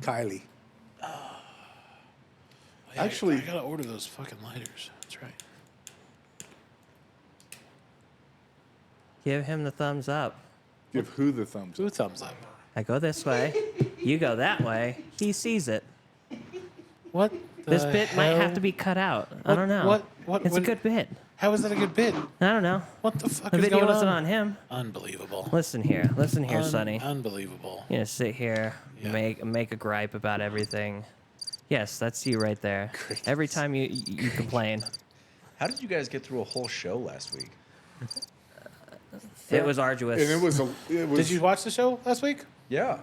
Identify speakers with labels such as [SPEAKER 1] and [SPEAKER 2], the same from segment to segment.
[SPEAKER 1] Kylie.
[SPEAKER 2] Actually, I gotta order those fucking lighters. That's right.
[SPEAKER 3] Give him the thumbs up.
[SPEAKER 1] Give who the thumbs
[SPEAKER 2] Two
[SPEAKER 1] up?
[SPEAKER 2] thumbs up.
[SPEAKER 3] I go this way. You go that way. He sees it.
[SPEAKER 2] What?
[SPEAKER 3] This
[SPEAKER 2] the
[SPEAKER 3] bit might have
[SPEAKER 2] hell?
[SPEAKER 3] to be cut out. I don't know. It's a good bit.
[SPEAKER 2] How is that a good bit?
[SPEAKER 3] I don't know.
[SPEAKER 2] What the fuck
[SPEAKER 3] The
[SPEAKER 2] is
[SPEAKER 3] video
[SPEAKER 2] going
[SPEAKER 3] wasn't
[SPEAKER 2] on?
[SPEAKER 3] on him.
[SPEAKER 2] Unbelievable.
[SPEAKER 3] Listen here, Sonny.
[SPEAKER 2] Unbelievable.
[SPEAKER 3] You know, sit here,
[SPEAKER 2] Yeah.
[SPEAKER 3] make a gripe about everything. Yes, that's you right there. Every time you complain.
[SPEAKER 4] How did you guys get through a whole show last week?
[SPEAKER 3] It was arduous.
[SPEAKER 1] And it was.
[SPEAKER 2] Did you watch the show last week?
[SPEAKER 4] Yeah.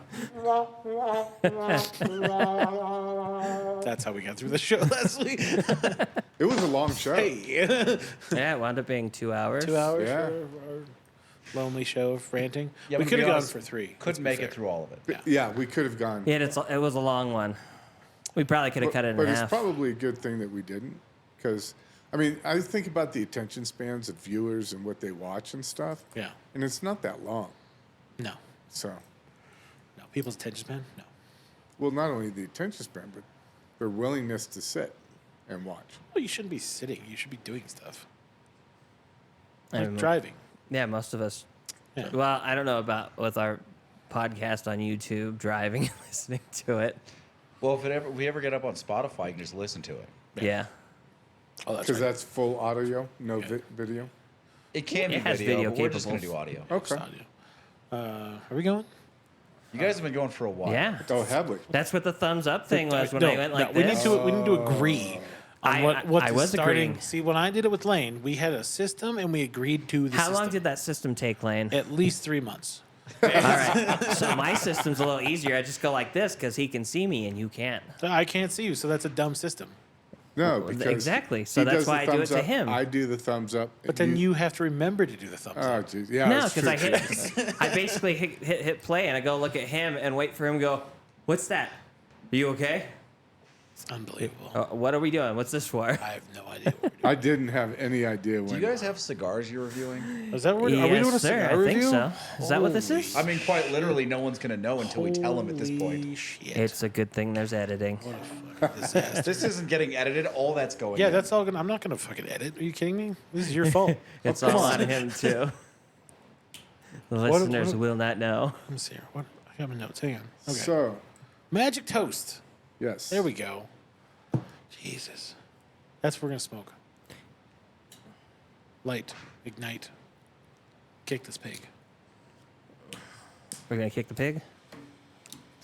[SPEAKER 2] That's how we got through the show last week.
[SPEAKER 1] It was a long show.
[SPEAKER 2] Hey.
[SPEAKER 3] Yeah, it wound up being 2 hours.
[SPEAKER 2] 2 hours
[SPEAKER 1] Yeah.
[SPEAKER 2] for our lonely show of ranting.
[SPEAKER 4] Yeah,
[SPEAKER 2] we
[SPEAKER 4] but to
[SPEAKER 2] could
[SPEAKER 4] be
[SPEAKER 2] have gone
[SPEAKER 4] honest,
[SPEAKER 2] for 3.
[SPEAKER 4] Couldn't make it through all of it.
[SPEAKER 1] Yeah, we could have gone.
[SPEAKER 3] Yeah, it was a long one. We probably could have cut it in
[SPEAKER 1] But
[SPEAKER 3] half.
[SPEAKER 1] it's probably a good thing that we didn't, because, I mean, I think about the attention spans of viewers and what they watch and stuff.
[SPEAKER 2] Yeah.
[SPEAKER 1] And it's not that long.
[SPEAKER 2] No.
[SPEAKER 1] So,
[SPEAKER 2] No. People's attention span? No.
[SPEAKER 1] well, not only the attention span, but their willingness to sit and watch.
[SPEAKER 2] Well, you shouldn't be sitting. You should be doing stuff.
[SPEAKER 3] I
[SPEAKER 2] Like
[SPEAKER 3] mean,
[SPEAKER 2] driving.
[SPEAKER 3] Yeah, most of us.
[SPEAKER 2] Yeah.
[SPEAKER 3] Well, I don't know about with our podcast on YouTube, driving and listening to it.
[SPEAKER 4] Well, if we ever get up on Spotify, you can just listen to it.
[SPEAKER 3] Yeah.
[SPEAKER 2] Oh, that's
[SPEAKER 1] Because
[SPEAKER 2] right.
[SPEAKER 1] that's full audio, no video.
[SPEAKER 4] It can
[SPEAKER 3] It
[SPEAKER 4] be
[SPEAKER 3] has
[SPEAKER 4] video,
[SPEAKER 3] video
[SPEAKER 4] but we're just going to
[SPEAKER 3] capables.
[SPEAKER 4] do audio.
[SPEAKER 1] Okay.
[SPEAKER 2] Audio. Are we going?
[SPEAKER 4] You guys have been going for a while.
[SPEAKER 3] Yeah.
[SPEAKER 1] Oh, have we?
[SPEAKER 3] That's what the thumbs up thing was when I went like
[SPEAKER 2] we
[SPEAKER 3] this.
[SPEAKER 2] need to agree on
[SPEAKER 3] I
[SPEAKER 2] what the
[SPEAKER 3] was
[SPEAKER 2] starting.
[SPEAKER 3] agreeing.
[SPEAKER 2] See, when I did it with Lane, we had a system and we agreed to the
[SPEAKER 3] How
[SPEAKER 2] system.
[SPEAKER 3] long did that system take, Lane?
[SPEAKER 2] At least 3 months.
[SPEAKER 3] All right. So my system's a little easier. I just go like this because he can see me and you can't.
[SPEAKER 2] I can't see you, so that's a dumb system.
[SPEAKER 1] No, because
[SPEAKER 3] Exactly. So
[SPEAKER 1] he
[SPEAKER 3] that's
[SPEAKER 1] does the
[SPEAKER 3] why I do it
[SPEAKER 1] thumbs
[SPEAKER 3] to
[SPEAKER 1] up,
[SPEAKER 3] him.
[SPEAKER 1] I do the thumbs up.
[SPEAKER 2] But then you have to remember to do the thumbs
[SPEAKER 1] Oh,
[SPEAKER 2] up.
[SPEAKER 1] geez. Yeah,
[SPEAKER 3] No,
[SPEAKER 1] that's
[SPEAKER 3] because
[SPEAKER 1] true,
[SPEAKER 3] I
[SPEAKER 1] too.
[SPEAKER 3] I basically hit play and I go look at him and wait for him to go, what's that? Are you okay?
[SPEAKER 2] It's unbelievable.
[SPEAKER 3] What are we doing? What's this for?
[SPEAKER 2] I have no idea.
[SPEAKER 1] I didn't have any idea when.
[SPEAKER 4] Do you guys have cigars you're reviewing?
[SPEAKER 2] Is that what are we doing a
[SPEAKER 3] Yes, sir.
[SPEAKER 2] cigar
[SPEAKER 3] I think
[SPEAKER 2] review?
[SPEAKER 3] so. Is that what this is?
[SPEAKER 4] I mean, quite literally, no one's going to know until we tell them at this point.
[SPEAKER 2] Holy shit.
[SPEAKER 3] It's a good thing there's editing.
[SPEAKER 2] What a fucking disaster.
[SPEAKER 4] This isn't getting edited. All that's going
[SPEAKER 2] Yeah,
[SPEAKER 4] in.
[SPEAKER 2] that's all gonna. I'm not gonna fucking edit. Are you kidding me? This is your fault.
[SPEAKER 3] It's
[SPEAKER 2] Come
[SPEAKER 3] all
[SPEAKER 2] on.
[SPEAKER 3] on him, too. The listeners will not know.
[SPEAKER 2] Let me see here. What? I got my notes. Hang on. Okay.
[SPEAKER 1] So,
[SPEAKER 2] Magic toast.
[SPEAKER 1] yes.
[SPEAKER 2] There we go. Jesus. That's what we're going to smoke. Light. Ignite. Kick this pig.
[SPEAKER 3] We're going to kick the pig?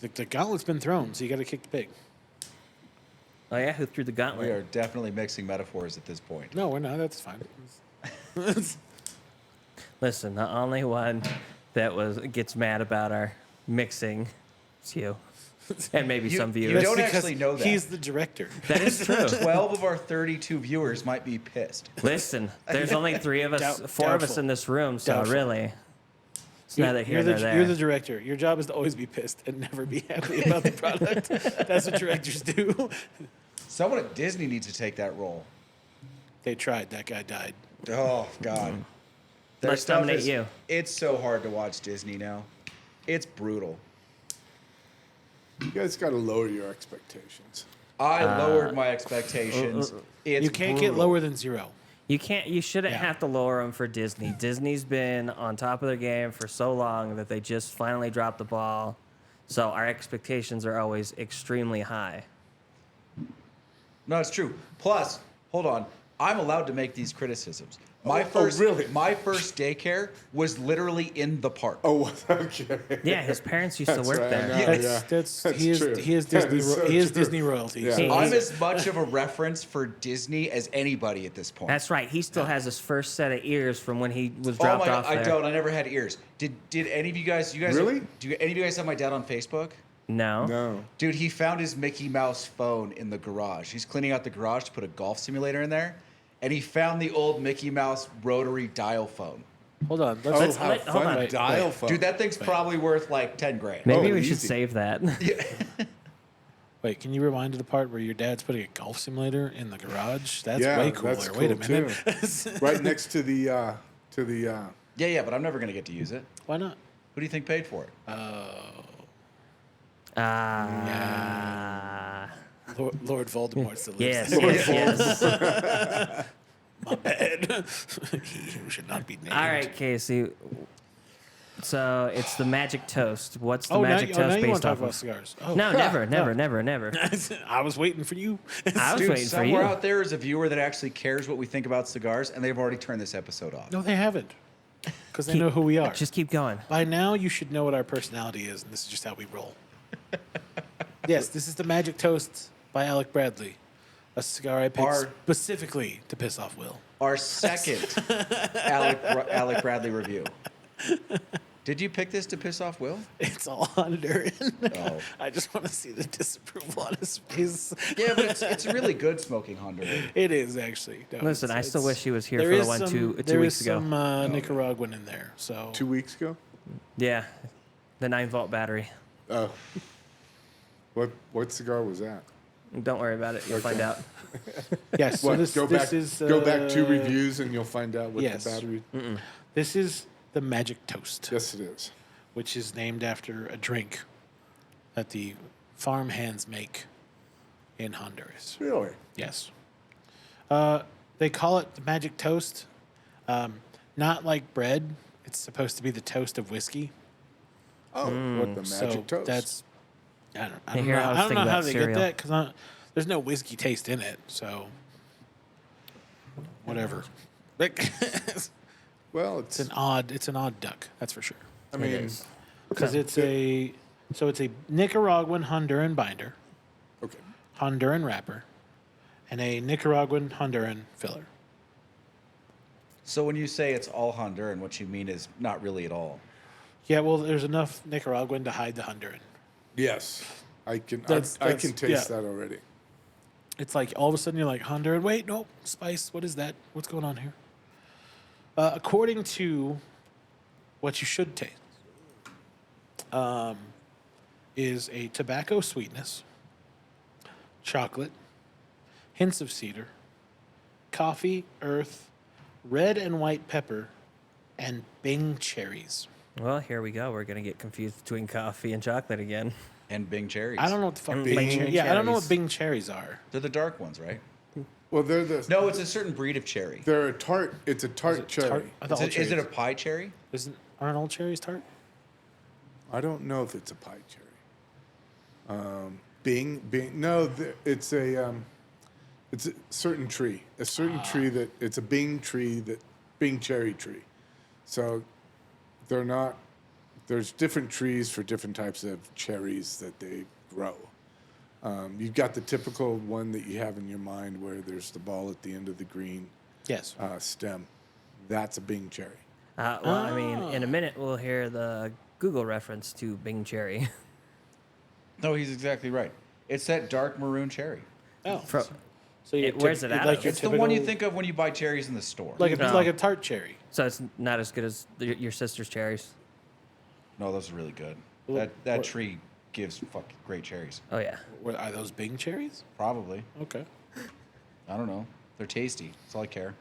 [SPEAKER 2] The gauntlet's been thrown, so you got to kick the pig.
[SPEAKER 3] Oh, yeah? Who threw the
[SPEAKER 4] We
[SPEAKER 3] gauntlet?
[SPEAKER 4] are definitely mixing metaphors at this point.
[SPEAKER 2] No, we're not. That's fine.
[SPEAKER 3] Listen, the only one that gets mad about our mixing is you. And maybe some
[SPEAKER 4] you
[SPEAKER 3] viewers.
[SPEAKER 4] don't
[SPEAKER 2] Because
[SPEAKER 4] actually know that.
[SPEAKER 2] He's the director.
[SPEAKER 3] That is true.
[SPEAKER 4] 12 of our 32 viewers might be pissed.
[SPEAKER 3] Listen, there's only 3 of us, 4 of us
[SPEAKER 2] Doubtful.
[SPEAKER 3] in this room, so
[SPEAKER 2] Doubtful.
[SPEAKER 3] really, it's neither here
[SPEAKER 2] you're
[SPEAKER 3] nor there.
[SPEAKER 2] You're the director. Your job is to always be pissed and never be happy about the product. That's what directors do.
[SPEAKER 4] Someone at Disney needs to take that role.
[SPEAKER 2] They tried. That guy died.
[SPEAKER 4] Oh, God. Their
[SPEAKER 3] Let's
[SPEAKER 4] stuff
[SPEAKER 3] nominate
[SPEAKER 4] is-
[SPEAKER 3] you.
[SPEAKER 4] It's so hard to watch Disney now. It's brutal.
[SPEAKER 1] You guys got to lower your expectations.
[SPEAKER 4] I lowered my expectations. It's
[SPEAKER 2] You can't get
[SPEAKER 4] brutal.
[SPEAKER 2] lower than 0.
[SPEAKER 3] You shouldn't
[SPEAKER 2] Yeah.
[SPEAKER 3] have to lower them for Disney. Disney's been on top of their game for so long that they just finally dropped the ball. So our expectations are always extremely high.
[SPEAKER 4] No, it's true. Plus, hold on. I'm allowed to make these criticisms. My
[SPEAKER 1] really?
[SPEAKER 4] My first daycare was literally in the park.
[SPEAKER 1] Oh, okay.
[SPEAKER 3] Yeah, his parents used to
[SPEAKER 1] That's
[SPEAKER 3] work
[SPEAKER 1] right, I
[SPEAKER 3] there.
[SPEAKER 1] know.
[SPEAKER 4] Yeah.
[SPEAKER 2] That's
[SPEAKER 1] That's
[SPEAKER 2] he is
[SPEAKER 1] true.
[SPEAKER 2] he is
[SPEAKER 1] That
[SPEAKER 2] Disney
[SPEAKER 1] is so
[SPEAKER 2] he is
[SPEAKER 1] true.
[SPEAKER 2] Disney royalty.
[SPEAKER 1] Yeah.
[SPEAKER 3] He-
[SPEAKER 4] I'm as much of a reference for Disney as anybody at this point.
[SPEAKER 3] That's right. He still has his first set of ears from when he was
[SPEAKER 4] Oh
[SPEAKER 3] dropped
[SPEAKER 4] my!
[SPEAKER 3] off
[SPEAKER 4] I
[SPEAKER 3] there.
[SPEAKER 4] don't. I never had ears. Did any of you guys?
[SPEAKER 1] Really?
[SPEAKER 4] Do any of you guys have my dad on Facebook?
[SPEAKER 3] No.
[SPEAKER 1] No.
[SPEAKER 4] Dude, he found his Mickey Mouse phone in the garage. He's cleaning out the garage to put a golf simulator in there, and he found the old Mickey Mouse rotary dial phone.
[SPEAKER 2] Hold on.
[SPEAKER 1] Oh,
[SPEAKER 2] Let's
[SPEAKER 1] how
[SPEAKER 3] hold
[SPEAKER 1] fun.
[SPEAKER 3] on.
[SPEAKER 1] A dial
[SPEAKER 2] Wait.
[SPEAKER 1] phone.
[SPEAKER 4] Dude, that thing's probably worth like 10 grand.
[SPEAKER 3] Maybe
[SPEAKER 1] Oh,
[SPEAKER 3] we should
[SPEAKER 1] easy.
[SPEAKER 3] save that.
[SPEAKER 2] wait. Can you rewind to the part where your dad's putting a golf simulator in the garage? That's
[SPEAKER 1] Yeah,
[SPEAKER 2] way cooler.
[SPEAKER 1] that's
[SPEAKER 2] Wait a
[SPEAKER 1] cool,
[SPEAKER 2] minute.
[SPEAKER 1] right next to the
[SPEAKER 4] Yeah, but I'm never gonna get to use it.
[SPEAKER 2] Why not?
[SPEAKER 4] Who do you think paid for it?
[SPEAKER 2] Lord Voldemort still lives
[SPEAKER 3] Yes,
[SPEAKER 2] there.
[SPEAKER 3] yes, yes.
[SPEAKER 2] My bad. He who should not be named.
[SPEAKER 3] All right, Casey. So it's the magic toast. What's the
[SPEAKER 2] Oh,
[SPEAKER 3] magic
[SPEAKER 2] now
[SPEAKER 3] toast
[SPEAKER 2] you want
[SPEAKER 3] based
[SPEAKER 2] to talk
[SPEAKER 3] off
[SPEAKER 2] about
[SPEAKER 3] of?
[SPEAKER 2] cigars? Oh.
[SPEAKER 3] No, never, never.
[SPEAKER 2] I was waiting for you.
[SPEAKER 3] I was
[SPEAKER 4] Dude,
[SPEAKER 3] waiting for you.
[SPEAKER 4] somewhere out there is a viewer that actually cares what we think about cigars, and they've already turned this episode off.
[SPEAKER 2] No, they haven't. Because they know who we are.
[SPEAKER 3] Just keep going.
[SPEAKER 2] By now, you should know what our personality is, and this is just how we roll. Yes, this is the Magic Toast by Alec Bradley, a cigar I picked specifically to piss off Will.
[SPEAKER 4] Our second Alec Bradley review. Did you pick this to piss off Will?
[SPEAKER 2] It's all Honduran.
[SPEAKER 4] Oh.
[SPEAKER 2] I just want to see the disapproval on his face.
[SPEAKER 4] Yeah, but it's really good smoking Honduran.
[SPEAKER 2] It is actually. No,
[SPEAKER 3] Listen, I still wish he was here
[SPEAKER 2] there
[SPEAKER 3] for the
[SPEAKER 2] is
[SPEAKER 3] one
[SPEAKER 2] some-
[SPEAKER 3] two
[SPEAKER 2] there
[SPEAKER 3] weeks
[SPEAKER 2] is
[SPEAKER 3] ago.
[SPEAKER 2] some Nicaraguan in there. So
[SPEAKER 1] 2 weeks ago.
[SPEAKER 3] Yeah, the 9-volt battery.
[SPEAKER 1] Oh, what cigar was that?
[SPEAKER 3] Don't worry about it. You'll find out.
[SPEAKER 2] yes, so
[SPEAKER 1] What?
[SPEAKER 2] this,
[SPEAKER 1] go
[SPEAKER 2] this
[SPEAKER 1] back.
[SPEAKER 2] is
[SPEAKER 1] Go back 2
[SPEAKER 2] uh,
[SPEAKER 1] reviews and you'll find out what
[SPEAKER 2] yes.
[SPEAKER 1] the battery.
[SPEAKER 2] This is the Magic Toast,
[SPEAKER 1] Yes, it is.
[SPEAKER 2] which is named after a drink that the farm hands make in Honduras.
[SPEAKER 1] Really?
[SPEAKER 2] Yes. They call it the Magic Toast. Not like bread. It's supposed to be the toast of whiskey.
[SPEAKER 1] Oh, what the magic
[SPEAKER 2] so
[SPEAKER 1] toast?
[SPEAKER 2] that's I don't
[SPEAKER 3] Here,
[SPEAKER 2] know.
[SPEAKER 3] I was
[SPEAKER 2] I don't know
[SPEAKER 3] thinking
[SPEAKER 2] how
[SPEAKER 3] about
[SPEAKER 2] they
[SPEAKER 3] cereal.
[SPEAKER 2] get that because there's no whiskey taste in it. So whatever.
[SPEAKER 1] well,
[SPEAKER 2] it's an odd duck. That's for sure.
[SPEAKER 1] I mean,
[SPEAKER 3] is.
[SPEAKER 2] Because it's a Nicaraguan Honduran binder,
[SPEAKER 1] okay.
[SPEAKER 2] Honduran wrapper, and a Nicaraguan Honduran filler.
[SPEAKER 4] So when you say it's all Honduran, what you mean is not really at all.
[SPEAKER 2] Yeah, well, there's enough Nicaraguan to hide the Honduran.
[SPEAKER 1] Yes, I can.
[SPEAKER 2] That's-
[SPEAKER 1] I can taste
[SPEAKER 2] yeah.
[SPEAKER 1] that already.
[SPEAKER 2] It's like all of a sudden you're like, Honduran, wait, no, spice, what is that? What's going on here? According to what you should taste, is a tobacco sweetness, chocolate, hints of cedar, coffee, earth, red and white pepper, and Bing cherries.
[SPEAKER 3] Well, here we go. We're gonna get confused between coffee and chocolate again.
[SPEAKER 4] And Bing cherries.
[SPEAKER 2] I don't know what the fuck
[SPEAKER 3] And
[SPEAKER 2] Bing
[SPEAKER 3] Bing
[SPEAKER 2] cherries. Yeah, I don't know what
[SPEAKER 3] cherries.
[SPEAKER 2] Bing cherries are.
[SPEAKER 4] They're the dark ones, right?
[SPEAKER 1] Well, they're the.
[SPEAKER 4] No, it's a certain breed of cherry.
[SPEAKER 1] They're a tart. It's a tart cherry.
[SPEAKER 2] Tart? I thought all
[SPEAKER 4] Is it a
[SPEAKER 2] cherries-
[SPEAKER 4] pie cherry?
[SPEAKER 2] aren't all cherries tart?
[SPEAKER 1] I don't know if it's a pie cherry. Bing. No, it's a certain tree. A certain tree that it's a Bing tree Bing cherry tree. So they're not. There's different trees for different types of cherries that they grow. You've got the typical one that you have in your mind where there's the ball at the end of the green
[SPEAKER 2] Yes.
[SPEAKER 1] stem. That's a Bing cherry.
[SPEAKER 3] Well, I mean, in a minute we'll hear the Google reference to Bing cherry.
[SPEAKER 4] No, he's exactly right. It's that dark maroon cherry.
[SPEAKER 2] Oh.
[SPEAKER 3] Fro-
[SPEAKER 2] So you
[SPEAKER 3] where's it out
[SPEAKER 2] like
[SPEAKER 3] of?
[SPEAKER 2] your
[SPEAKER 4] It's the one you
[SPEAKER 2] typical-
[SPEAKER 4] think of when you buy cherries in the store.
[SPEAKER 2] like
[SPEAKER 3] No.
[SPEAKER 2] like a tart cherry.
[SPEAKER 3] So it's not as good as your sister's cherries.
[SPEAKER 4] No, those are really good.
[SPEAKER 2] Well,
[SPEAKER 4] That
[SPEAKER 2] what-
[SPEAKER 4] tree gives fucking great cherries.
[SPEAKER 3] Oh yeah.
[SPEAKER 2] Are those Bing cherries?
[SPEAKER 4] Probably.
[SPEAKER 2] Okay.
[SPEAKER 4] I don't know. They're tasty. That's all I care.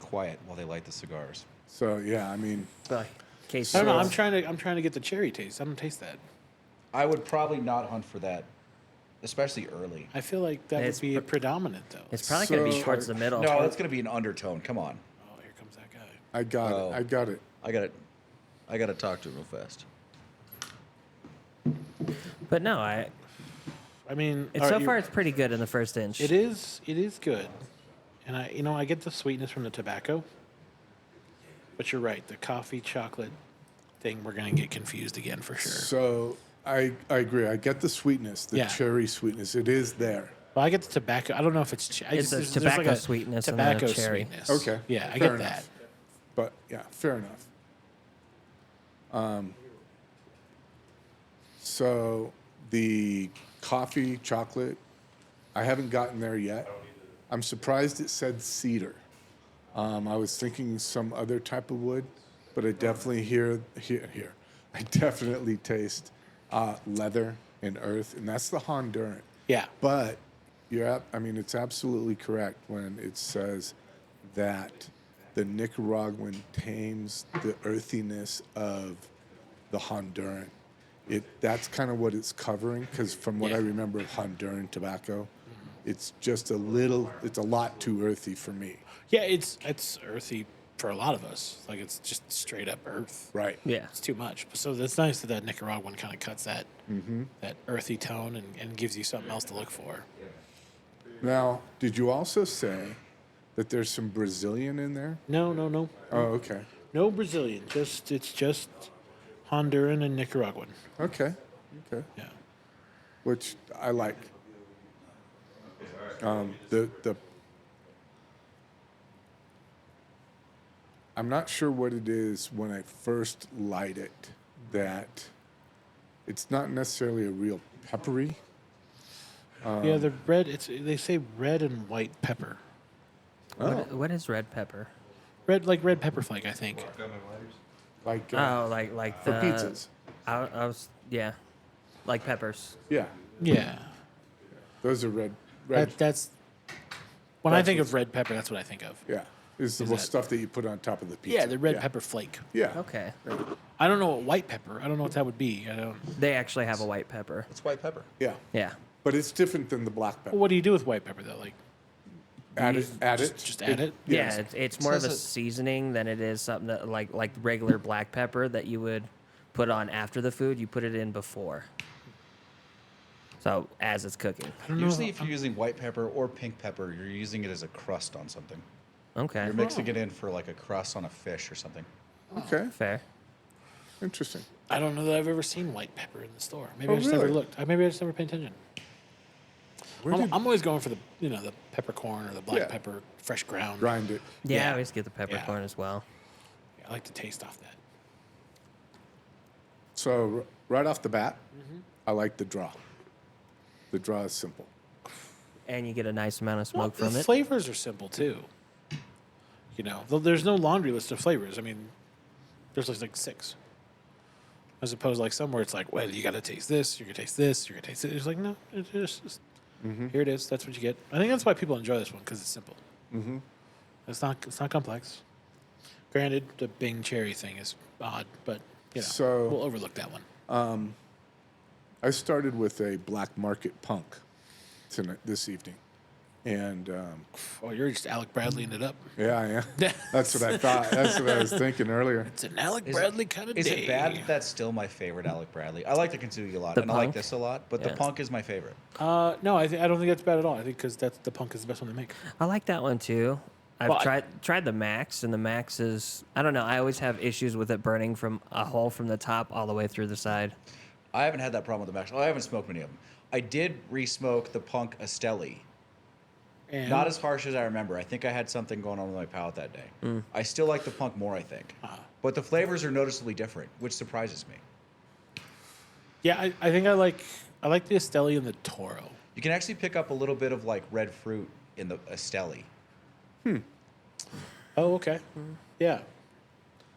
[SPEAKER 4] Quiet while they light the cigars.
[SPEAKER 1] So yeah, I mean,
[SPEAKER 3] Well, Casey.
[SPEAKER 2] I don't know.
[SPEAKER 1] So-
[SPEAKER 2] I'm trying to get the cherry taste. I don't taste that.
[SPEAKER 4] I would probably not hunt for that, especially early.
[SPEAKER 2] I feel like that
[SPEAKER 3] It's
[SPEAKER 2] would be predominant though.
[SPEAKER 3] It's probably going to be
[SPEAKER 1] So-
[SPEAKER 3] towards the middle.
[SPEAKER 4] No, it's going to be an undertone. Come on.
[SPEAKER 2] Oh, here comes that guy.
[SPEAKER 1] I got
[SPEAKER 4] Oh.
[SPEAKER 1] it. I got it.
[SPEAKER 4] I got to talk to him real fast.
[SPEAKER 3] But no,
[SPEAKER 2] I mean,
[SPEAKER 3] it's
[SPEAKER 2] all
[SPEAKER 3] so
[SPEAKER 2] right,
[SPEAKER 3] far it's pretty good in the first inch.
[SPEAKER 2] it is good, and I get the sweetness from the tobacco. But you're right, the coffee chocolate thing we're gonna get confused again for sure.
[SPEAKER 1] So I agree. I get the sweetness, the
[SPEAKER 2] Yeah.
[SPEAKER 1] cherry sweetness. It is there.
[SPEAKER 2] Well, I get the tobacco. I don't know if it's.
[SPEAKER 3] It's the tobacco sweetness and the
[SPEAKER 2] Tobacco
[SPEAKER 3] cherry.
[SPEAKER 2] sweetness.
[SPEAKER 1] Okay.
[SPEAKER 2] Yeah, I
[SPEAKER 1] fair
[SPEAKER 2] get
[SPEAKER 1] enough.
[SPEAKER 2] that.
[SPEAKER 1] But yeah, fair enough. So the coffee, chocolate, I haven't gotten there yet. I'm surprised it said cedar. I was thinking some other type of wood, but I definitely hear. I definitely taste leather and earth, and that's the Honduran.
[SPEAKER 2] Yeah.
[SPEAKER 1] But I mean, it's absolutely correct when it says that the Nicaraguan tames the earthiness of the Honduran. That's kind of what it's covering, because from what I remember of Honduran tobacco, it's just a lot too earthy for me.
[SPEAKER 2] Yeah, it's earthy for a lot of us. Like it's just straight up earth.
[SPEAKER 1] Right.
[SPEAKER 3] Yeah.
[SPEAKER 2] It's too much. So it's nice that Nicaraguan kind of cuts that that earthy tone and gives you something else to look for.
[SPEAKER 1] Now, did you also say that there's some Brazilian in there?
[SPEAKER 2] No.
[SPEAKER 1] Oh, okay.
[SPEAKER 2] No Brazilian. It's just Honduran and Nicaraguan.
[SPEAKER 1] Okay.
[SPEAKER 2] Yeah.
[SPEAKER 1] Which I like. The I'm not sure what it is when I first light it, that it's not necessarily a real peppery.
[SPEAKER 2] Yeah, the red. They say red and white pepper.
[SPEAKER 3] What is red pepper?
[SPEAKER 2] Red pepper flake, I think.
[SPEAKER 1] Like
[SPEAKER 3] Oh, like
[SPEAKER 1] for
[SPEAKER 3] the
[SPEAKER 1] pizzas.
[SPEAKER 3] I was like peppers.
[SPEAKER 1] Yeah,
[SPEAKER 2] Yeah,
[SPEAKER 1] those are red.
[SPEAKER 2] that's when I
[SPEAKER 1] That's
[SPEAKER 2] think
[SPEAKER 1] what's-
[SPEAKER 2] of red pepper. That's what I think of.
[SPEAKER 1] Yeah, is the
[SPEAKER 2] Is that-
[SPEAKER 1] stuff that you put on top of the pizza.
[SPEAKER 2] Yeah, the red pepper flake.
[SPEAKER 1] Yeah.
[SPEAKER 3] Okay.
[SPEAKER 2] I don't know what white pepper. I don't know what that would be. I don't.
[SPEAKER 3] They actually have a white pepper.
[SPEAKER 4] It's white pepper.
[SPEAKER 1] Yeah.
[SPEAKER 3] Yeah.
[SPEAKER 1] But it's different than the black pepper.
[SPEAKER 2] Well, what do you do with white pepper though? Like
[SPEAKER 1] Add it.
[SPEAKER 2] just add it.
[SPEAKER 1] Yes.
[SPEAKER 3] Yeah, it's more of a
[SPEAKER 4] says it-
[SPEAKER 3] seasoning than it is something that like regular black pepper that you would put on after the food. You put it in before. So as it's cooking.
[SPEAKER 2] I don't know.
[SPEAKER 4] Usually, if you're using white pepper or pink pepper, you're using it as a crust on something.
[SPEAKER 3] Okay.
[SPEAKER 4] You're mixing it in for like a crust on a fish or something.
[SPEAKER 1] Okay.
[SPEAKER 3] Fair.
[SPEAKER 1] Interesting.
[SPEAKER 2] I don't know that I've ever seen white pepper in the store. Maybe
[SPEAKER 1] Oh,
[SPEAKER 2] I just never
[SPEAKER 1] really?
[SPEAKER 2] looked. Maybe I just never paid attention.
[SPEAKER 1] Where did
[SPEAKER 2] I'm always going for the the peppercorn or the black
[SPEAKER 1] Yeah.
[SPEAKER 2] pepper, fresh ground.
[SPEAKER 1] grind it?
[SPEAKER 3] Yeah,
[SPEAKER 2] Yeah.
[SPEAKER 3] I always get the peppercorn as well.
[SPEAKER 2] I like to taste off that.
[SPEAKER 1] So right off the bat, I like the draw. The draw is simple.
[SPEAKER 3] And you get a nice amount of
[SPEAKER 2] Well,
[SPEAKER 3] smoke from
[SPEAKER 2] the
[SPEAKER 3] it.
[SPEAKER 2] flavors are simple too. Though there's no laundry list of flavors. I mean, there's like 6. As opposed to like somewhere it's like, well, you got to taste this, you're gonna taste this, you're gonna taste it. It's like no, it's just here it is. That's what you get. I think that's why people enjoy this one because it's simple. Mm-hmm. It's not complex. Granted, the Bing cherry thing is odd, but
[SPEAKER 1] So-
[SPEAKER 2] we'll overlook that one.
[SPEAKER 1] I started with a black market punk this evening. And
[SPEAKER 2] Oh, you're just Alec Bradleying it up.
[SPEAKER 1] yeah, I am. That's what I thought. That's what I was thinking earlier.
[SPEAKER 2] It's an Alec Bradley kind of day.
[SPEAKER 4] Is it bad that that's still my favorite Alec Bradley? I like the Kintsugi a lot,
[SPEAKER 3] The
[SPEAKER 4] and I like
[SPEAKER 3] punk?
[SPEAKER 4] this a lot, but the
[SPEAKER 3] Yeah.
[SPEAKER 4] punk is my favorite.
[SPEAKER 2] No, I don't think that's bad at all. I think because the punk is the best one to make.
[SPEAKER 3] I like that one too. I've
[SPEAKER 2] Well, I-
[SPEAKER 3] tried the Max, and the Max is I don't know. I always have issues with it burning from a hole from the top all the way through the side.
[SPEAKER 4] I haven't had that problem with the Max. I haven't smoked many of them. I did re-smoke the Punk Estelli.
[SPEAKER 2] And
[SPEAKER 4] Not as harsh as I remember. I think I had something going on with my palate that day. I still like the Punk more, I think. But the flavors are noticeably different, which surprises me.
[SPEAKER 2] yeah, I think I like the Estelli and the Toro.
[SPEAKER 4] You can actually pick up a little bit of like red fruit in the Estelli.
[SPEAKER 2] Oh, okay. Yeah.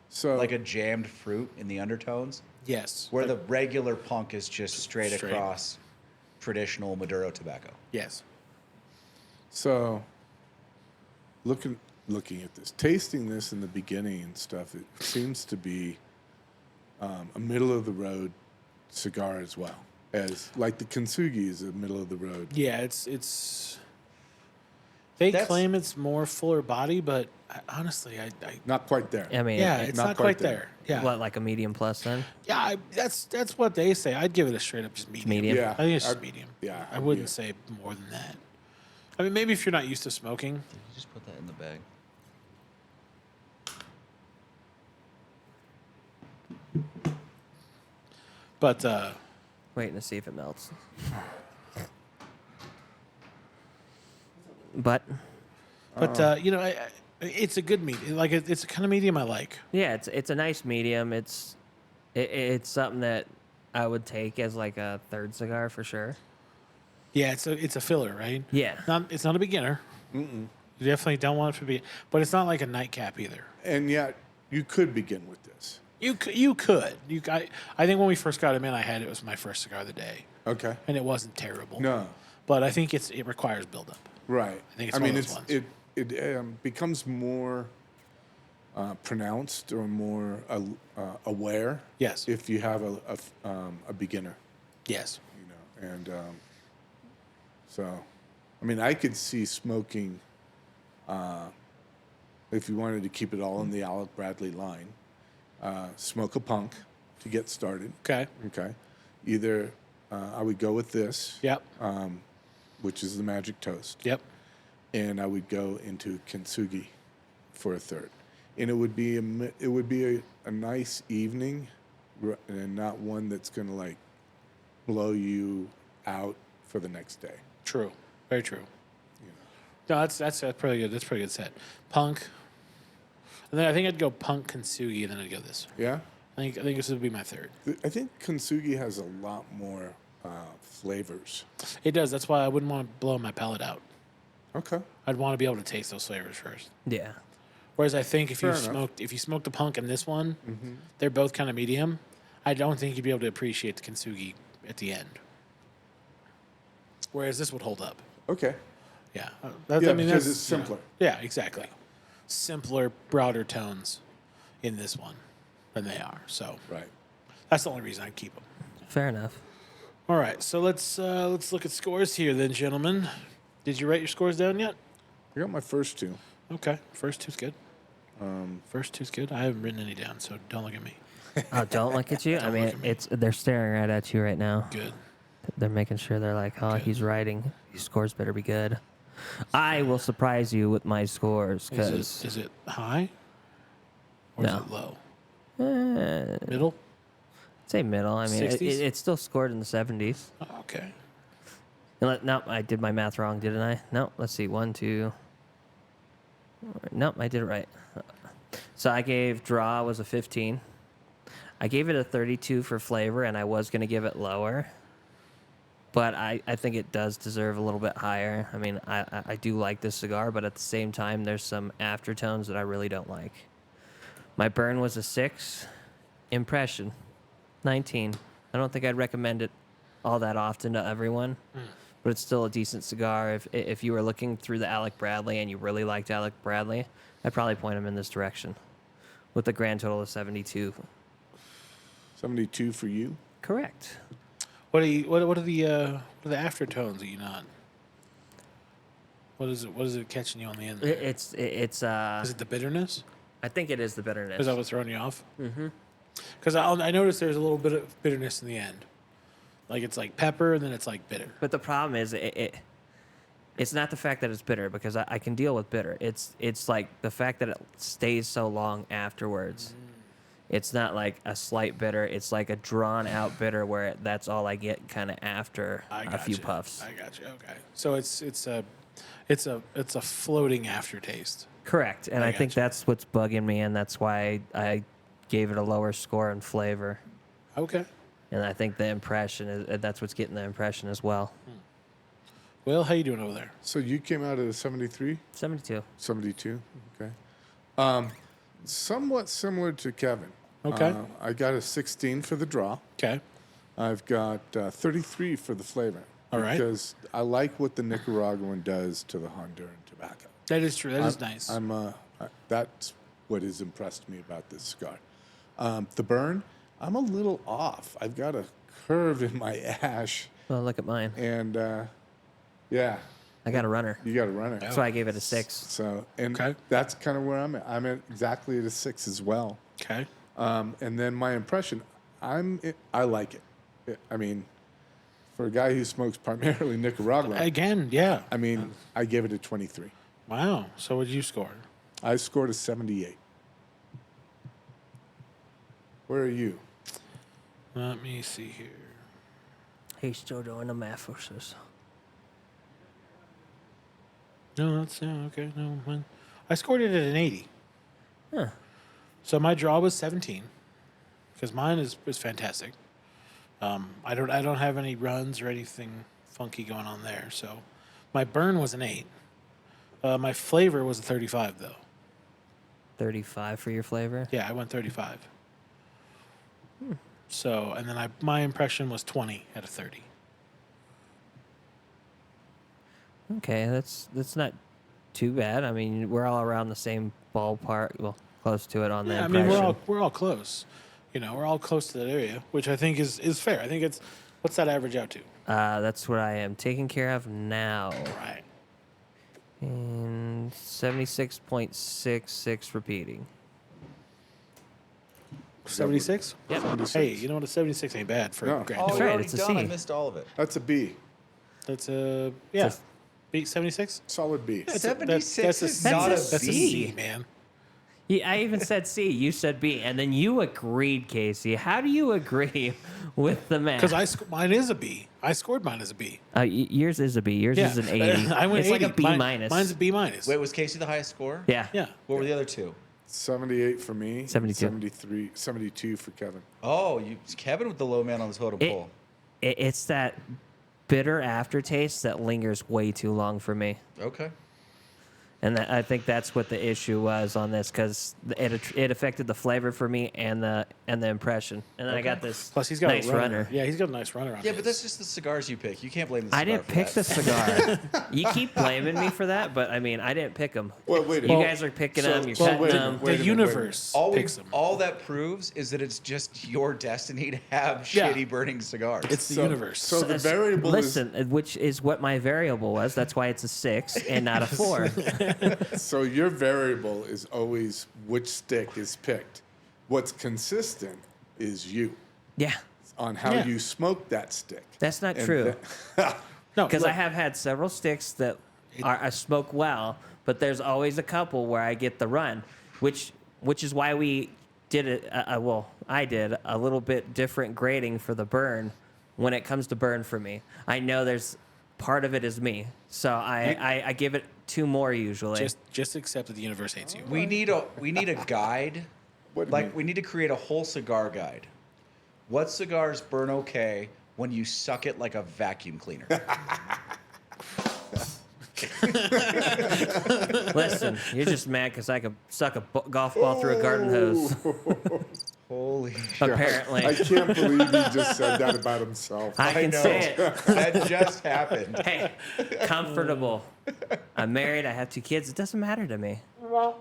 [SPEAKER 1] So
[SPEAKER 4] Like a jammed fruit in the undertones.
[SPEAKER 2] Yes.
[SPEAKER 4] Where the regular Punk is just straight
[SPEAKER 2] Straight.
[SPEAKER 4] across traditional Maduro tobacco.
[SPEAKER 2] Yes.
[SPEAKER 1] So, looking at this, tasting this in the beginning and stuff, it seems to be a middle of the road cigar as well as like the Kintsugi is a middle of the road.
[SPEAKER 2] Yeah, it's. They
[SPEAKER 4] That's-
[SPEAKER 2] claim it's more fuller body, but honestly, I
[SPEAKER 1] Not quite there.
[SPEAKER 3] I mean,
[SPEAKER 2] yeah,
[SPEAKER 3] it-
[SPEAKER 2] it's
[SPEAKER 1] not
[SPEAKER 2] not,
[SPEAKER 1] quite
[SPEAKER 2] quite there. Yeah,
[SPEAKER 3] what like a medium plus then?
[SPEAKER 2] yeah, that's what they say. I'd give it a straight up just medium.
[SPEAKER 3] Medium?
[SPEAKER 1] Yeah,
[SPEAKER 2] I think it's just
[SPEAKER 1] I'd-
[SPEAKER 2] medium.
[SPEAKER 1] yeah,
[SPEAKER 2] I wouldn't say more than that. I mean, maybe if you're not used to smoking.
[SPEAKER 4] You just put that in the bag.
[SPEAKER 2] But
[SPEAKER 3] Waiting to see if it melts. But
[SPEAKER 2] it's a good medium. Like it's a kind of medium I like.
[SPEAKER 3] yeah, it's a nice medium. It's something that I would take as like a third cigar for sure.
[SPEAKER 2] Yeah, it's a filler, right?
[SPEAKER 3] Yeah.
[SPEAKER 2] It's not a beginner. You definitely don't want it to be, but it's not like a nightcap either.
[SPEAKER 1] And yet, you could begin with this.
[SPEAKER 2] You could. I think when we first got him in, it was my first cigar of the day,
[SPEAKER 1] Okay.
[SPEAKER 2] and it wasn't terrible.
[SPEAKER 1] No.
[SPEAKER 2] But I think it requires buildup.
[SPEAKER 1] Right.
[SPEAKER 2] I think it's one of those
[SPEAKER 1] it's
[SPEAKER 2] ones.
[SPEAKER 1] it becomes more pronounced or more aware.
[SPEAKER 2] Yes.
[SPEAKER 1] If you have a beginner,
[SPEAKER 2] Yes.
[SPEAKER 1] and so, I mean, I could see smoking. If you wanted to keep it all in the Alec Bradley line, smoke a punk to get started.
[SPEAKER 2] Okay.
[SPEAKER 1] Okay. Either I would go with this,
[SPEAKER 2] Yep.
[SPEAKER 1] which is the Magic Toast,
[SPEAKER 2] Yep.
[SPEAKER 1] and I would go into Kintsugi for a third, and it would be a nice evening, and not one that's going to like blow you out for the next day.
[SPEAKER 2] True. Very true. No, that's pretty good. That's a pretty good set. Punk. And then I think I'd go punk Kintsugi, and then I'd go this.
[SPEAKER 1] Yeah.
[SPEAKER 2] I think this would be my third.
[SPEAKER 1] I think Kintsugi has a lot more flavors.
[SPEAKER 2] It does. That's why I wouldn't want to blow my palate out.
[SPEAKER 1] Okay.
[SPEAKER 2] I'd want to be able to taste those flavors first.
[SPEAKER 3] Yeah.
[SPEAKER 2] Whereas I think if
[SPEAKER 1] Fair
[SPEAKER 2] you
[SPEAKER 1] enough.
[SPEAKER 2] smoked the punk and this one, they're both kind of medium. I don't think you'd be able to appreciate the Kintsugi at the end. Whereas this would hold up.
[SPEAKER 1] Okay.
[SPEAKER 2] Yeah.
[SPEAKER 1] Yeah, because
[SPEAKER 2] that's,
[SPEAKER 1] it's
[SPEAKER 2] you know,
[SPEAKER 1] simpler.
[SPEAKER 2] yeah, exactly. Simpler, broader tones in this one than they are. So
[SPEAKER 1] Right.
[SPEAKER 2] that's the only reason I'd keep them.
[SPEAKER 3] Fair enough.
[SPEAKER 2] All right, so let's look at scores here, then, gentlemen. Did you write your scores down yet?
[SPEAKER 1] I got my first two.
[SPEAKER 2] Okay, first two's good. First two's good. I haven't written any down, so don't look at me.
[SPEAKER 3] Oh, don't look at you. I
[SPEAKER 2] Don't
[SPEAKER 3] mean,
[SPEAKER 2] look at me.
[SPEAKER 3] they're staring right at you right now.
[SPEAKER 2] Good.
[SPEAKER 3] They're making sure they're like, oh,
[SPEAKER 2] Good.
[SPEAKER 3] he's writing. These scores better be good. I will surprise you with my scores because
[SPEAKER 2] Is it high or
[SPEAKER 3] No.
[SPEAKER 2] is it low?
[SPEAKER 3] eh,
[SPEAKER 2] Middle?
[SPEAKER 3] say middle. I mean,
[SPEAKER 2] 60s?
[SPEAKER 3] it's still scored in the 70s.
[SPEAKER 2] Oh, okay.
[SPEAKER 3] No, I did my math wrong, didn't I? No, let's see. 1, 2. Nope, I did it right. So I gave draw was a 15. I gave it a 32 for flavor, and I was going to give it lower. But I think it does deserve a little bit higher. I mean, I do like this cigar, but at the same time, there's some aftertones that I really don't like. My burn was a 6. Impression, 19. I don't think I'd recommend it all that often to everyone, but it's still a decent cigar. If you were looking through the Alec Bradley and you really liked Alec Bradley, I'd probably point him in this direction with a grand total of 72.
[SPEAKER 1] 72 for you.
[SPEAKER 3] Correct.
[SPEAKER 2] What are the aftertones that you not? What is it? What is it catching you on the end? There?
[SPEAKER 3] It's
[SPEAKER 2] Is it the bitterness?
[SPEAKER 3] I think it is the bitterness.
[SPEAKER 2] Is that what's throwing you off? Mm-hmm. Because I noticed there's a little bit of bitterness in the end. Like it's like pepper and then it's like bitter.
[SPEAKER 3] But the problem is it's not the fact that it's bitter because I can deal with bitter. It's like the fact that it stays so long afterwards. It's not like a slight bitter. It's like a drawn out bitter where that's all I get kind of after a few puffs.
[SPEAKER 2] I got you. Okay. So it's a floating aftertaste.
[SPEAKER 3] Correct. And
[SPEAKER 2] I
[SPEAKER 3] I think
[SPEAKER 2] gotcha.
[SPEAKER 3] that's what's bugging me, and that's why I gave it a lower score in flavor.
[SPEAKER 2] Okay.
[SPEAKER 3] And I think the impression is that's what's getting the impression as well.
[SPEAKER 2] Well, how you doing over there?
[SPEAKER 1] So you came out at a 73,
[SPEAKER 3] 72.
[SPEAKER 1] 72. Okay. Somewhat similar to Kevin.
[SPEAKER 2] Okay.
[SPEAKER 1] I got a 16 for the draw.
[SPEAKER 2] Okay.
[SPEAKER 1] I've got 33 for the flavor.
[SPEAKER 2] All right.
[SPEAKER 1] Because I like what the Nicaraguan does to the Honduran tobacco.
[SPEAKER 2] That is true. That is nice.
[SPEAKER 1] That's what has impressed me about this cigar. The burn, I'm a little off. I've got a curve in my ash,
[SPEAKER 3] Well, look at mine.
[SPEAKER 1] and yeah,
[SPEAKER 3] I got a runner.
[SPEAKER 1] you got to run it.
[SPEAKER 3] That's why I gave it a 6.
[SPEAKER 1] So, and
[SPEAKER 2] Okay.
[SPEAKER 1] that's kind of where I'm at. I'm at exactly at a 6 as well.
[SPEAKER 2] Okay.
[SPEAKER 1] And then my impression, I like it. I mean, for a guy who smokes primarily Nicaraguan,
[SPEAKER 2] Again, yeah.
[SPEAKER 1] I mean, I gave it a 23.
[SPEAKER 2] Wow. So what did you score?
[SPEAKER 1] I scored a 78. Where are you?
[SPEAKER 2] Let me see here.
[SPEAKER 3] He's still doing the math for us.
[SPEAKER 2] No, that's okay. No, I scored it at an 80.
[SPEAKER 3] Huh.
[SPEAKER 2] So my draw was 17, because mine is fantastic. I don't have any runs or anything funky going on there. So my burn was an 8. My flavor was a 35 though.
[SPEAKER 3] 35 for your flavor?
[SPEAKER 2] Yeah, I went 35. So and then my impression was 20 out of 30.
[SPEAKER 3] Okay, that's not too bad. I mean, we're all around the same ballpark. Well, close to it on the
[SPEAKER 2] Yeah, I
[SPEAKER 3] impression.
[SPEAKER 2] mean, we're all close. You know, we're all close to that area, which I think is fair. I think it's what's that average out to?
[SPEAKER 3] That's what I am taking care of now.
[SPEAKER 2] Right.
[SPEAKER 3] And 76.66 repeating.
[SPEAKER 2] 76.
[SPEAKER 3] Yep.
[SPEAKER 2] Hey, you know what? A 76 ain't bad for
[SPEAKER 1] No.
[SPEAKER 2] a grand.
[SPEAKER 4] Oh,
[SPEAKER 3] That's
[SPEAKER 4] you're
[SPEAKER 3] right,
[SPEAKER 4] already
[SPEAKER 3] it's a
[SPEAKER 4] done. I
[SPEAKER 3] C.
[SPEAKER 4] missed all of it.
[SPEAKER 1] That's a B.
[SPEAKER 2] That's a yeah. B 76.
[SPEAKER 1] Solid B.
[SPEAKER 4] 76 is
[SPEAKER 2] that's
[SPEAKER 4] not
[SPEAKER 3] a
[SPEAKER 4] a
[SPEAKER 2] That's a
[SPEAKER 3] C.
[SPEAKER 2] C, man.
[SPEAKER 3] Yeah, I even said C. You said B, and then you agreed, Casey. How do you agree with the math?
[SPEAKER 2] Because mine is a B. I scored mine as a B.
[SPEAKER 3] Yours is a B. Yours
[SPEAKER 2] Yeah,
[SPEAKER 3] is an 80.
[SPEAKER 2] I went
[SPEAKER 3] it's
[SPEAKER 2] 80.
[SPEAKER 3] like a B minus.
[SPEAKER 2] Mine's a B minus.
[SPEAKER 4] Wait, was Casey the highest score?
[SPEAKER 3] Yeah.
[SPEAKER 2] Yeah.
[SPEAKER 4] What were the other two?
[SPEAKER 1] 78 for me.
[SPEAKER 3] 72.
[SPEAKER 1] 73, 72 for Kevin.
[SPEAKER 4] Oh, Kevin with the low man on the totem pole.
[SPEAKER 3] It's that bitter aftertaste that lingers way too long for me.
[SPEAKER 4] Okay.
[SPEAKER 3] And I think that's what the issue was on this because it affected the flavor for me and the impression. And then I got this
[SPEAKER 2] Plus, he's got
[SPEAKER 3] nice
[SPEAKER 2] a
[SPEAKER 3] runner.
[SPEAKER 2] Yeah, he's got a nice runner on.
[SPEAKER 4] Yeah,
[SPEAKER 2] his.
[SPEAKER 4] but that's just the cigars you pick. You can't blame the cigar
[SPEAKER 3] I didn't
[SPEAKER 4] for
[SPEAKER 3] pick
[SPEAKER 4] that.
[SPEAKER 3] the cigar. You keep blaming me for that, but I mean, I didn't pick them.
[SPEAKER 1] Well, wait a
[SPEAKER 3] You
[SPEAKER 1] minute.
[SPEAKER 3] guys are picking
[SPEAKER 1] So-
[SPEAKER 3] them. You're
[SPEAKER 1] well,
[SPEAKER 3] cutting
[SPEAKER 1] wait a
[SPEAKER 3] them.
[SPEAKER 1] minute,
[SPEAKER 2] the
[SPEAKER 1] wait a minute,
[SPEAKER 2] universe picks them.
[SPEAKER 4] All that proves is that it's just your destiny to have
[SPEAKER 2] Yeah.
[SPEAKER 4] shitty burning cigars.
[SPEAKER 2] It's the
[SPEAKER 1] So-
[SPEAKER 2] universe.
[SPEAKER 1] So the variable
[SPEAKER 3] Listen, which is what my variable was. That's why it's a 6 and not a 4.
[SPEAKER 1] is so your variable is always which stick is picked. What's consistent is you
[SPEAKER 3] Yeah,
[SPEAKER 1] on how
[SPEAKER 2] Yeah.
[SPEAKER 1] you smoke that stick.
[SPEAKER 3] that's not
[SPEAKER 1] And
[SPEAKER 3] true.
[SPEAKER 2] No,
[SPEAKER 3] Because
[SPEAKER 2] look,
[SPEAKER 3] I have had several sticks that I smoke well, but there's always a couple where I get the run, which is why we did it. I did a little bit different grading for the burn when it comes to burn for me. I know there's part of it is me, so I give it 2 more usually.
[SPEAKER 2] just accept that the universe hates you.
[SPEAKER 4] we need a guide.
[SPEAKER 1] What do you
[SPEAKER 4] Like
[SPEAKER 1] mean?
[SPEAKER 4] we need to create a whole cigar guide. What cigars burn okay when you suck it like a vacuum cleaner?
[SPEAKER 3] Listen, you're just mad because I could suck a golf ball through a garden hose.
[SPEAKER 4] Holy
[SPEAKER 3] Apparently,
[SPEAKER 1] I can't believe he just said that about himself.
[SPEAKER 3] I can
[SPEAKER 4] know.
[SPEAKER 3] say it.
[SPEAKER 4] That just happened.
[SPEAKER 3] Hey, comfortable. I'm married. I have 2 kids. It doesn't matter to me. I'm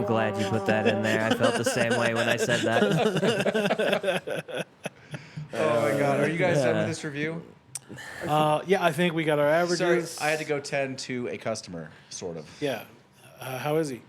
[SPEAKER 3] glad you put that in there. I felt the same way when I said that.
[SPEAKER 4] Oh my god. Are you guys done with this review?
[SPEAKER 2] Yeah, I think we got our averages.
[SPEAKER 4] Sorry, I had to go tend to a customer, sort of.
[SPEAKER 2] Yeah. How is he?